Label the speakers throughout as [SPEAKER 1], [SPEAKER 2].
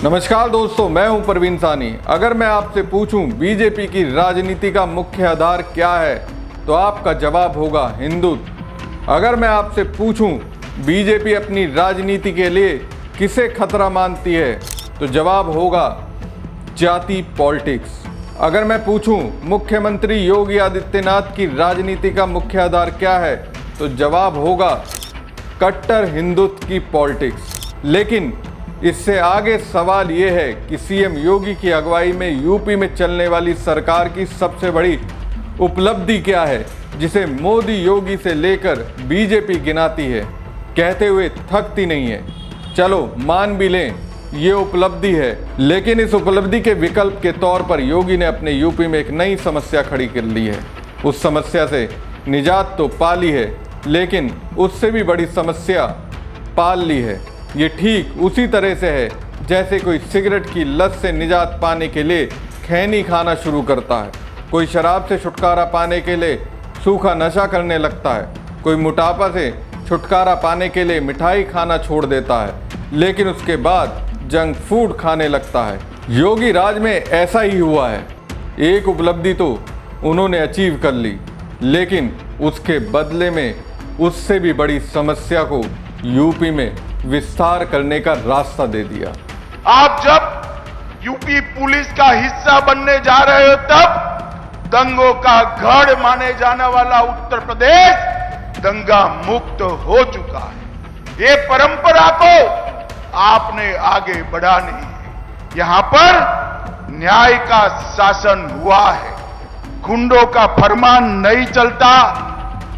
[SPEAKER 1] नमस्कार दोस्तों, मैं हूं परवीन सानी। अगर मैं आपसे पूछूं बीजेपी की राजनीति का मुख्य आधार क्या है तो आपका जवाब होगा हिंदुत्व। अगर मैं आपसे पूछूं बीजेपी अपनी राजनीति के लिए किसे खतरा मानती है तो जवाब होगा जाति पॉलिटिक्स। अगर मैं पूछूं मुख्यमंत्री योगी आदित्यनाथ की राजनीति का मुख्य आधार क्या है तो जवाब होगा कट्टर हिंदुत्व की पॉलिटिक्स। लेकिन इससे आगे सवाल ये है कि सीएम योगी की अगुवाई में यूपी में चलने वाली सरकार की सबसे बड़ी उपलब्धि क्या है, जिसे मोदी योगी से लेकर बीजेपी गिनाती है, कहते हुए थकती नहीं है। चलो मान भी लें ये उपलब्धि है, लेकिन इस उपलब्धि के विकल्प के तौर पर योगी ने अपने यूपी में एक नई समस्या खड़ी कर ली है। उस समस्या से निजात तो पा ली है, लेकिन उससे भी बड़ी समस्या पाल ली है। ये ठीक उसी तरह से है जैसे कोई सिगरेट की लत से निजात पाने के लिए खैनी खाना शुरू करता है, कोई शराब से छुटकारा पाने के लिए सूखा नशा करने लगता है, कोई मोटापा से छुटकारा पाने के लिए मिठाई खाना छोड़ देता है, लेकिन उसके बाद जंक फूड खाने लगता है। योगी राज में ऐसा ही हुआ है। एक उपलब्धि तो उन्होंने अचीव कर ली, लेकिन उसके बदले में उससे भी बड़ी समस्या को यूपी में विस्तार करने का रास्ता दे दिया।
[SPEAKER 2] आप जब यूपी पुलिस का हिस्सा बनने जा रहे हो तब दंगों का गढ़ माने जाने वाला उत्तर प्रदेश दंगा मुक्त हो चुका है। ये परंपरा को आपने आगे बढ़ानी है। यहां पर न्याय का शासन हुआ है, गुंडों का फरमान नहीं चलता,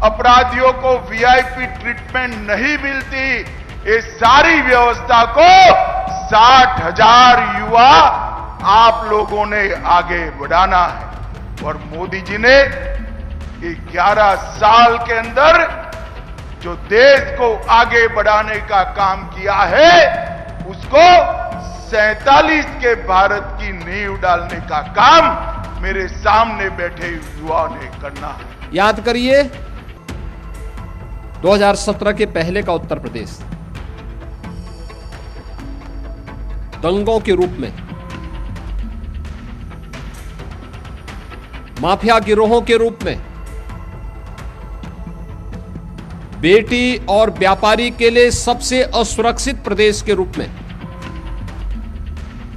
[SPEAKER 2] अपराधियों को वीआईपी ट्रीटमेंट नहीं मिलती। ये सारी व्यवस्था को 60,000 युवा आप लोगों ने आगे बढ़ाना है। और मोदी जी ने ये 11 साल के अंदर जो देश को आगे बढ़ाने का काम किया है, उसको 47 के भारत की नींव डालने का काम मेरे सामने बैठे युवाओं ने करना है।
[SPEAKER 3] याद करिए 2017 के पहले का उत्तर प्रदेश दंगों के रूप में, माफिया गिरोहों के रूप में, बेटी और व्यापारी के लिए सबसे असुरक्षित प्रदेश के रूप में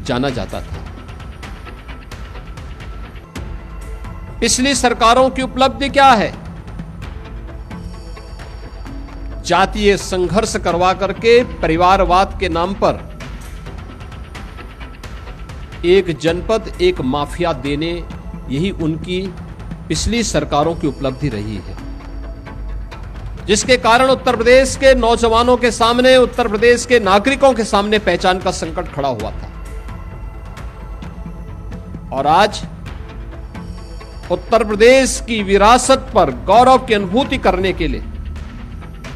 [SPEAKER 3] जाना जाता था। पिछली सरकारों की उपलब्धि क्या है? जातीय संघर्ष करवा करके परिवारवाद के नाम पर एक जनपद एक माफिया देने, यही उनकी पिछली सरकारों की उपलब्धि रही है, जिसके कारण उत्तर प्रदेश के नौजवानों के सामने, उत्तर प्रदेश के नागरिकों के सामने पहचान का संकट खड़ा हुआ था। और आज उत्तर प्रदेश की विरासत पर गौरव की अनुभूति करने के लिए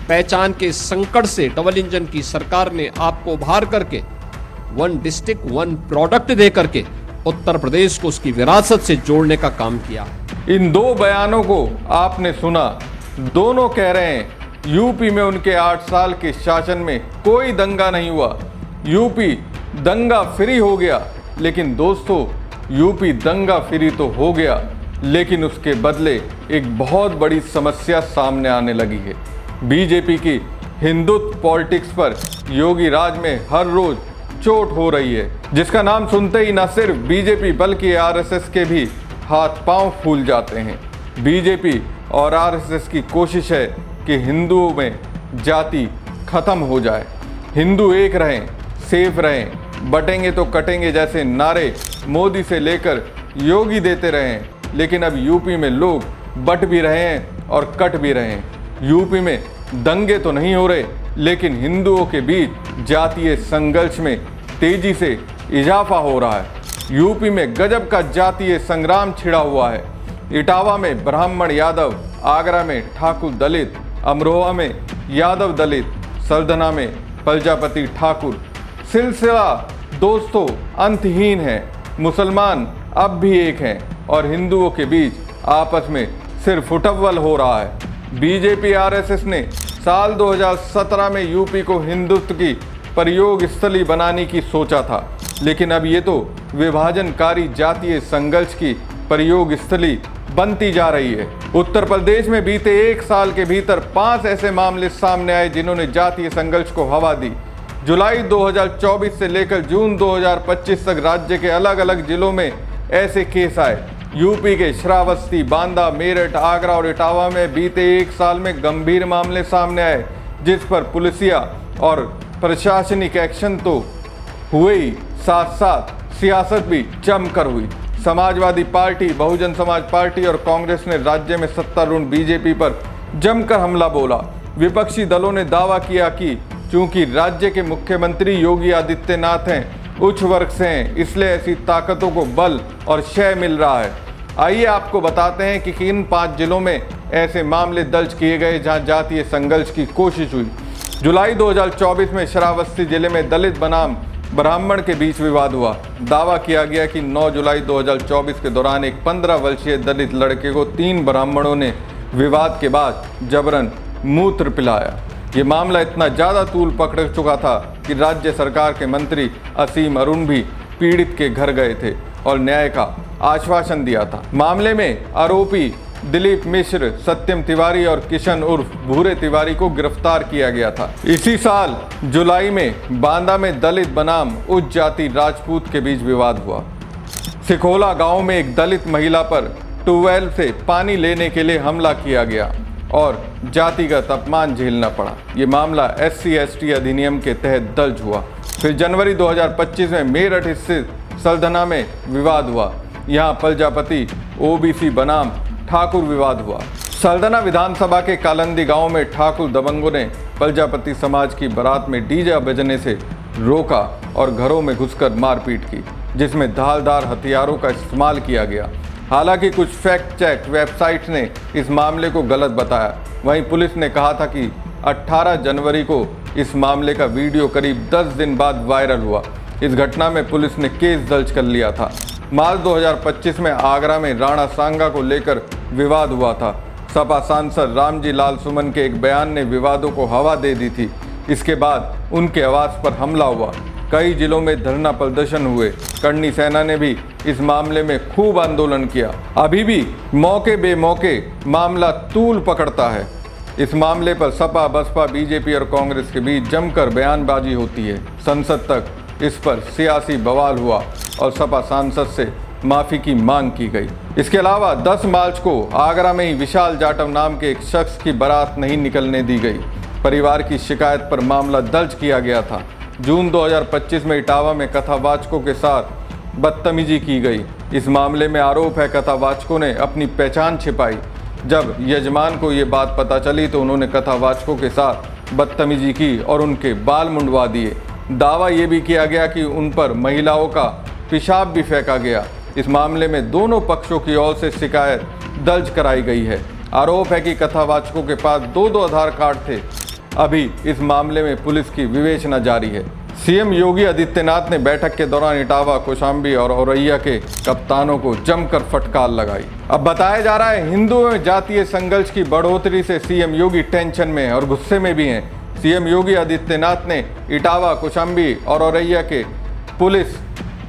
[SPEAKER 3] पहचान के संकट से डबल इंजन की सरकार ने आपको उभार करके वन डिस्ट्रिक्ट वन प्रोडक्ट दे करके उत्तर प्रदेश को उसकी विरासत से जोड़ने का काम किया।
[SPEAKER 1] इन दो बयानों को आपने सुना, दोनों कह रहे हैं यूपी में उनके 8 साल के शासन में कोई दंगा नहीं हुआ, यूपी दंगा फ्री हो गया। लेकिन दोस्तों, यूपी दंगा फ्री तो हो गया, लेकिन उसके बदले एक बहुत बड़ी समस्या सामने आने लगी है। बीजेपी की हिंदुत्व पॉलिटिक्स पर योगी राज में हर रोज चोट हो रही है, जिसका नाम सुनते ही न सिर्फ बीजेपी बल्कि आरएसएस के भी हाथ पांव फूल जाते हैं। बीजेपी और आरएसएस की कोशिश है कि हिंदुओं में जाति खत्म हो जाए, हिंदू एक रहें, सेफ रहें, बटेंगे तो कटेंगे जैसे नारे मोदी से लेकर योगी देते रहें। लेकिन अब यूपी में लोग बट भी रहे हैं और कट भी रहे हैं। यूपी में दंगे तो नहीं हो रहे, लेकिन हिंदुओं के बीच जातीय संघर्ष में तेजी से इजाफा हो रहा है। यूपी में गजब का जातीय संग्राम छिड़ा हुआ है। इटावा में ब्राह्मण यादव, आगरा में ठाकुर दलित, अमरोहा में यादव दलित, सरधना में प्रजापति ठाकुर। सिलसिला दोस्तों अंतहीन है। मुसलमान अब भी एक हैं और हिंदुओं के बीच आपस में सिर्फ फुटअव्वल हो रहा है। बीजेपी आरएसएस ने साल 2017 में यूपी को हिंदुत्व की प्रयोग स्थली बनाने की सोचा था, लेकिन अब ये तो विभाजनकारी जातीय संघर्ष की प्रयोग स्थली बनती जा रही है। उत्तर प्रदेश में बीते 1 साल के भीतर 5 ऐसे मामले सामने आए जिन्होंने जातीय संघर्ष को हवा दी। जुलाई 2024 से लेकर जून 2025 तक राज्य के अलग अलग जिलों में ऐसे केस आए। यूपी के श्रावस्ती, बांदा, मेरठ, आगरा और इटावा में बीते 1 साल में गंभीर मामले सामने आए, जिस पर पुलिसिया और प्रशासनिक एक्शन तो हुए ही, साथ साथ सियासत भी जमकर हुई। समाजवादी पार्टी, बहुजन समाज पार्टी और कांग्रेस ने राज्य में सत्तारूढ़ बीजेपी पर जमकर हमला बोला। विपक्षी दलों ने दावा किया कि चूंकि राज्य के मुख्यमंत्री योगी आदित्यनाथ हैं, उच्च वर्ग से हैं, इसलिए ऐसी ताकतों को बल और शय मिल रहा है। आइए आपको बताते हैं कि किन 5 जिलों में ऐसे मामले दर्ज किए गए जहां जातीय संघर्ष की कोशिश हुई। जुलाई 2024 में श्रावस्ती जिले में दलित बनाम ब्राह्मण के बीच विवाद हुआ। दावा किया गया कि 9 जुलाई 2024 के दौरान एक 15 वर्षीय दलित लड़के को 3 ब्राह्मणों ने विवाद के बाद जबरन मूत्र पिलाया। ये मामला इतना ज़्यादा तूल पकड़ चुका था कि राज्य सरकार के मंत्री असीम अरुण भी पीड़ित के घर गए थे और न्याय का आश्वासन दिया था। मामले में आरोपी दिलीप मिश्र, सत्यम तिवारी और किशन उर्फ भूरे तिवारी को गिरफ्तार किया गया था। इसी साल जुलाई में बांदा में दलित बनाम उच्च जाति राजपूत के बीच विवाद हुआ। सिखोला गांव में एक दलित महिला पर ट्यूबवेल से पानी लेने के लिए हमला किया गया और जातिगत अपमान झेलना पड़ा। ये मामला SC/ST अधिनियम के तहत दर्ज हुआ। फिर जनवरी 2025 में मेरठ स्थित सल्धना में विवाद हुआ। यहाँ प्रजापति OBC बनाम ठाकुर विवाद हुआ। सल्धना विधानसभा के कालंदी गांव में ठाकुर दबंगों ने प्रजापति समाज की बारात में डीजे बजने से रोका और घरों में घुसकर मारपीट की, जिसमें धारदार हथियारों का इस्तेमाल किया गया। हालांकि कुछ फैक्ट चेक वेबसाइट्स ने इस मामले को गलत बताया। वहीं पुलिस ने कहा था कि 18 जनवरी को इस मामले का वीडियो करीब 10 दिन बाद वायरल हुआ। इस घटना में पुलिस ने केस दर्ज कर लिया था। मार्च 2025 में आगरा में राणा सांगा को लेकर विवाद हुआ था। सपा सांसद रामजी लाल सुमन के एक बयान ने विवादों को हवा दे दी थी। इसके बाद उनके आवास पर हमला हुआ। कई जिलों में धरना प्रदर्शन हुए। करनी सेना ने भी इस मामले में खूब आंदोलन किया। अभी भी मौके बेमौके मामला तूल पकड़ता है। इस मामले पर सपा, बसपा, बीजेपी और कांग्रेस के बीच जमकर बयानबाजी होती है। संसद तक इस पर सियासी बवाल हुआ और सपा सांसद से माफी की मांग की गई। इसके अलावा 10 मार्च को आगरा में ही विशाल जाटव नाम के एक शख्स की बारात नहीं निकलने दी गई। परिवार की शिकायत पर मामला दर्ज किया गया था। जून 2025 में इटावा में कथावाचकों के साथ बदतमीजी की गई। इस मामले में आरोप है कथावाचकों ने अपनी पहचान छिपाई। जब यजमान को ये बात पता चली तो उन्होंने कथावाचकों के साथ बदतमीजी की और उनके बाल मुंडवा दिए। दावा ये भी किया गया कि उन पर महिलाओं का पेशाब भी फेंका गया। इस मामले में दोनों पक्षों की ओर से शिकायत दर्ज कराई गई है। आरोप है कि कथावाचकों के पास 2-2 आधार कार्ड थे। अभी इस मामले में पुलिस की विवेचना जारी है। सीएम योगी आदित्यनाथ ने बैठक के दौरान इटावा, कौशाम्बी और औरैया के कप्तानों को जमकर फटकार लगाई। अब बताया जा रहा है हिंदुओं में जातीय संघर्ष की बढ़ोतरी से सीएम योगी टेंशन में हैं और गुस्से में भी हैं। सीएम योगी आदित्यनाथ ने इटावा, कौशाम्बी और औरैया के पुलिस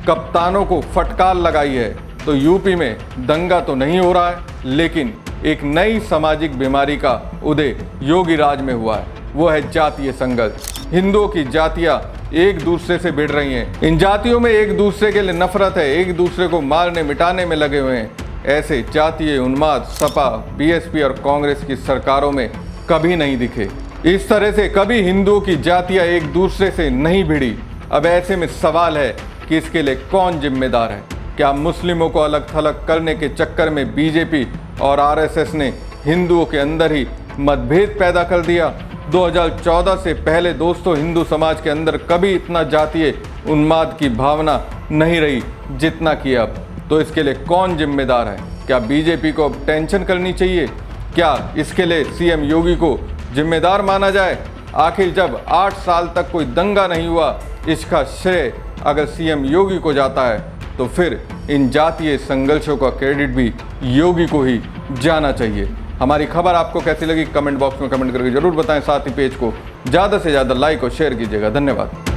[SPEAKER 1] कप्तानों को फटकार लगाई है। तो यूपी में दंगा तो नहीं हो रहा है, लेकिन एक नई सामाजिक बीमारी का उदय योगी राज में हुआ है। वो है जातीय संघर्ष। हिंदुओं की जातियां एक दूसरे से भिड़ रही हैं। इन जातियों में एक दूसरे के लिए नफरत है, एक दूसरे को मारने मिटाने में लगे हुए हैं। ऐसे जातीय उन्माद सपा, बीएसपी और कांग्रेस की सरकारों में कभी नहीं दिखे। इस तरह से कभी हिंदुओं की जातियां एक दूसरे से नहीं भिड़ी। अब ऐसे में सवाल है कि इसके लिए कौन जिम्मेदार है? क्या मुस्लिमों को अलग थलग करने के चक्कर में बीजेपी और आरएसएस ने हिंदुओं के अंदर ही मतभेद पैदा कर दिया? 2014 से पहले दोस्तों हिंदू समाज के अंदर कभी इतना जातीय उन्माद की भावना नहीं रही जितना कि अब। तो इसके लिए कौन जिम्मेदार है? क्या बीजेपी को अब टेंशन करनी चाहिए? क्या इसके लिए सीएम योगी को जिम्मेदार माना जाए? आखिर जब 8 साल तक कोई दंगा नहीं हुआ, इसका श्रेय अगर सीएम योगी को जाता है तो फिर इन जातीय संघर्षों का क्रेडिट भी योगी को ही जाना चाहिए। हमारी खबर आपको कैसी लगी कमेंट बॉक्स में कमेंट करके जरूर बताएं। साथ ही पेज को ज़्यादा से ज़्यादा लाइक और शेयर कीजिएगा। धन्यवाद।